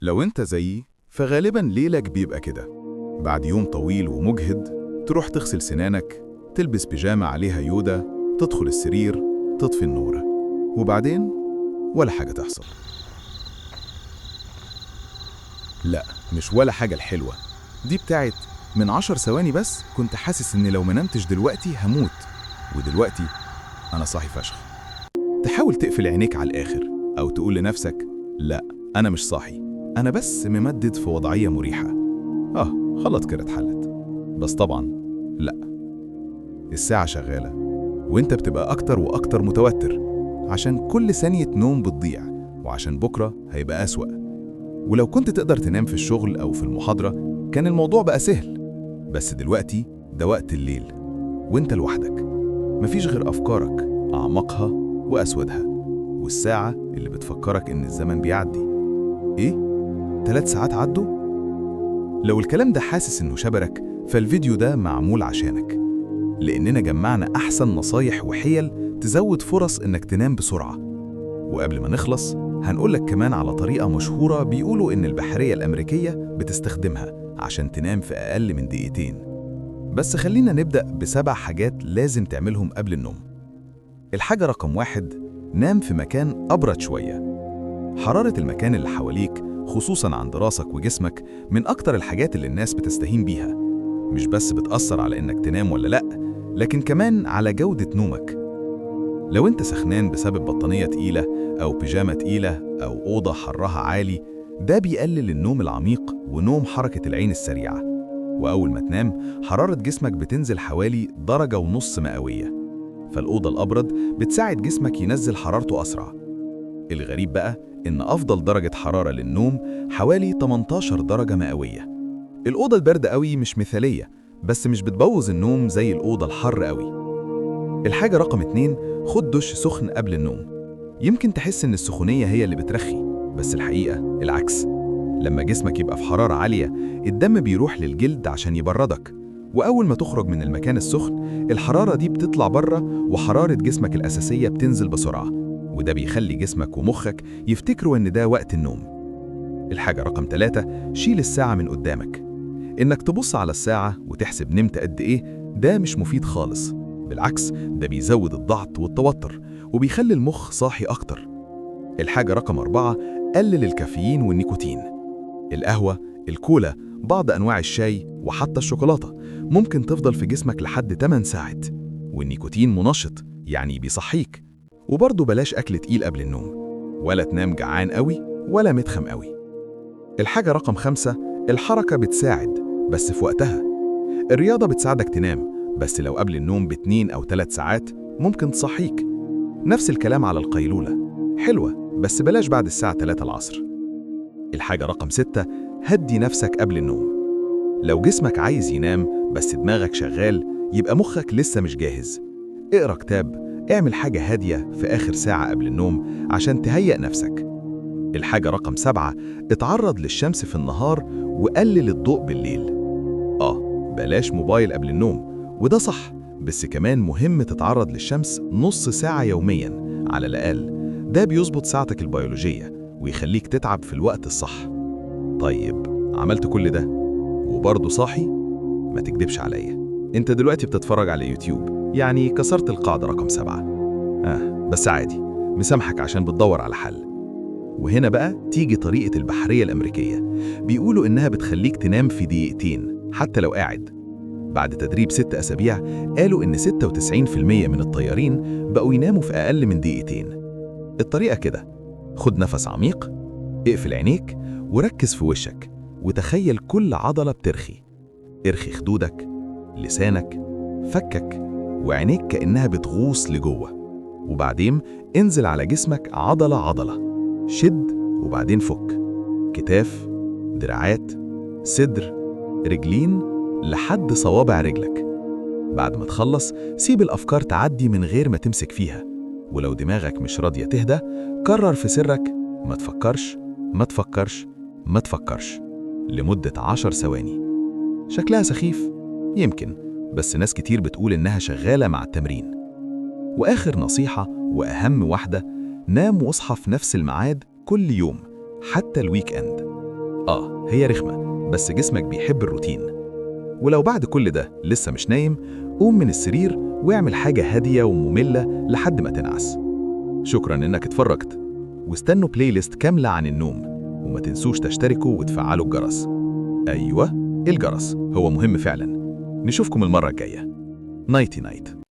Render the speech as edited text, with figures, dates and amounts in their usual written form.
لو انت زيي فغالبا ليلك بيبقى كده. بعد يوم طويل ومجهد تروح تغسل سنانك، تلبس بيجامة عليها يودا، تدخل السرير، تطفي النور، وبعدين ولا حاجة تحصل. لا، مش ولا حاجة الحلوة دي بتاعت من 10 ثواني بس كنت حاسس اني لو منمتش دلوقتي هموت، ودلوقتي انا صاحي فشخ. تحاول تقفل عينيك على الآخر أو تقول لنفسك لا، أنا مش صاحي، أنا بس ممدد في وضعية مريحة. خلاص كده اتحلت. بس طبعا لا، الساعة شغالة وانت بتبقى أكتر وأكتر متوتر عشان كل ثانية نوم بتضيع، وعشان بكرة هيبقى أسوأ. ولو كنت تقدر تنام في الشغل أو في المحاضرة كان الموضوع بقى سهل، بس دلوقتي ده وقت الليل وانت لوحدك، مفيش غير أفكارك أعمقها وأسودها، والساعة اللي بتفكرك إن الزمن بيعدي. إيه؟ 3 ساعات عدوا؟ لو الكلام ده حاسس إنه شبرك فالفيديو ده معمول عشانك، لأننا جمعنا أحسن نصايح وحيل تزود فرص إنك تنام بسرعة. وقبل ما نخلص هنقولك كمان على طريقة مشهورة بيقولوا إن البحرية الأمريكية بتستخدمها عشان تنام في أقل من دقيقتين. بس خلينا نبدأ ب7 حاجات لازم تعملهم قبل النوم. الحاجة رقم 1: نام في مكان أبرد شوية. حرارة المكان اللي حواليك خصوصاً عند راسك وجسمك من أكتر الحاجات اللي الناس بتستهين بيها، مش بس بتأثر على إنك تنام ولا لأ، لكن كمان على جودة نومك. لو أنت سخنان بسبب بطانية تقيلة أو بيجامة تقيلة أو أوضة حرها عالي، ده بيقلل النوم العميق ونوم حركة العين السريعة. وأول ما تنام حرارة جسمك بتنزل حوالي 1.5 درجة مئوية، فالأوضة الأبرد بتساعد جسمك ينزل حرارته أسرع. الغريب بقى إن أفضل درجة حرارة للنوم حوالي 18 درجة مئوية. الأوضة الباردة قوي مش مثالية، بس مش بتبوظ النوم زي الأوضة الحر قوي. الحاجة رقم 2: خد دش سخن قبل النوم. يمكن تحس إن السخونية هي اللي بترخي، بس الحقيقة العكس. لما جسمك يبقى في حرارة عالية الدم بيروح للجلد عشان يبردك، وأول ما تخرج من المكان السخن الحرارة دي بتطلع بره وحرارة جسمك الأساسية بتنزل بسرعة، وده بيخلي جسمك ومخك يفتكروا إن ده وقت النوم. الحاجة رقم 3: شيل الساعة من قدامك. إنك تبص على الساعة وتحسب نمت قد إيه ده مش مفيد خالص، بالعكس ده بيزود الضغط والتوتر وبيخلي المخ صاحي أكتر. الحاجة رقم 4: قلل الكافيين والنيكوتين. القهوة، الكولا، بعض أنواع الشاي وحتى الشوكولاتة ممكن تفضل في جسمك لحد 8 ساعات، والنيكوتين منشط يعني بيصحيك. وبرضه بلاش أكل تقيل قبل النوم، ولا تنام جعان قوي ولا متخم قوي. الحاجة رقم 5: الحركة بتساعد بس في وقتها. الرياضة بتساعدك تنام، بس لو قبل النوم ب2 أو 3 ساعات ممكن تصحيك. نفس الكلام على القيلولة، حلوة بس بلاش بعد الساعة 3 العصر. الحاجة رقم 6: هدي نفسك قبل النوم. لو جسمك عايز ينام بس دماغك شغال يبقى مخك لسه مش جاهز. اقرأ كتاب، اعمل حاجة هادية في آخر ساعة قبل النوم عشان تهيئ نفسك. الحاجة رقم 7: اتعرض للشمس في النهار وقلل الضوء بالليل. بلاش موبايل قبل النوم، وده صح، بس كمان مهم تتعرض للشمس نص ساعة يومياً على الأقل. ده بيظبط ساعتك البيولوجية ويخليك تتعب في الوقت الصح. طيب، عملت كل ده وبرضه صاحي؟ ما تكدبش عليا، انت دلوقتي بتتفرج على يوتيوب، يعني كسرت القاعدة رقم 7. بس عادي، مسامحك عشان بتدور على حل. وهنا بقى تيجي طريقة البحرية الأمريكية، بيقولوا إنها بتخليك تنام في دقيقتين حتى لو قاعد. بعد تدريب 6 أسابيع قالوا إن 96% من الطيارين بقوا يناموا في أقل من دقيقتين. الطريقة كده: خد نفس عميق، اقفل عينيك وركز في وشك، وتخيل كل عضلة بترخي. ارخي خدودك، لسانك، فكك، وعينيك كأنها بتغوص لجوه. وبعدين انزل على جسمك عضلة عضلة، شد وبعدين فك. كتاف، دراعات، صدر، رجلين، لحد صوابع رجلك. بعد ما تخلص سيب الأفكار تعدي من غير ما تمسك فيها، ولو دماغك مش راضية تهدى كرر في سرك: ما تفكرش، ما تفكرش، ما تفكرش، لمدة 10 ثواني. شكلها سخيف يمكن، بس ناس كتير بتقول إنها شغالة مع التمرين. وآخر نصيحة وأهم واحدة: نام واصحى في نفس الميعاد كل يوم حتى الويك اند. هي رخمة، بس جسمك بيحب الروتين. ولو بعد كل ده لسه مش نايم، قوم من السرير واعمل حاجة هادية ومملة لحد ما تنعس. شكرا إنك اتفرجت، واستنوا بلاي ليست كاملة عن النوم، وما تنسوش تشتركوا وتفعلوا الجرس. أيوة، الجرس هو مهم فعلا. نشوفكم المرة الجاية. نايتي نايت.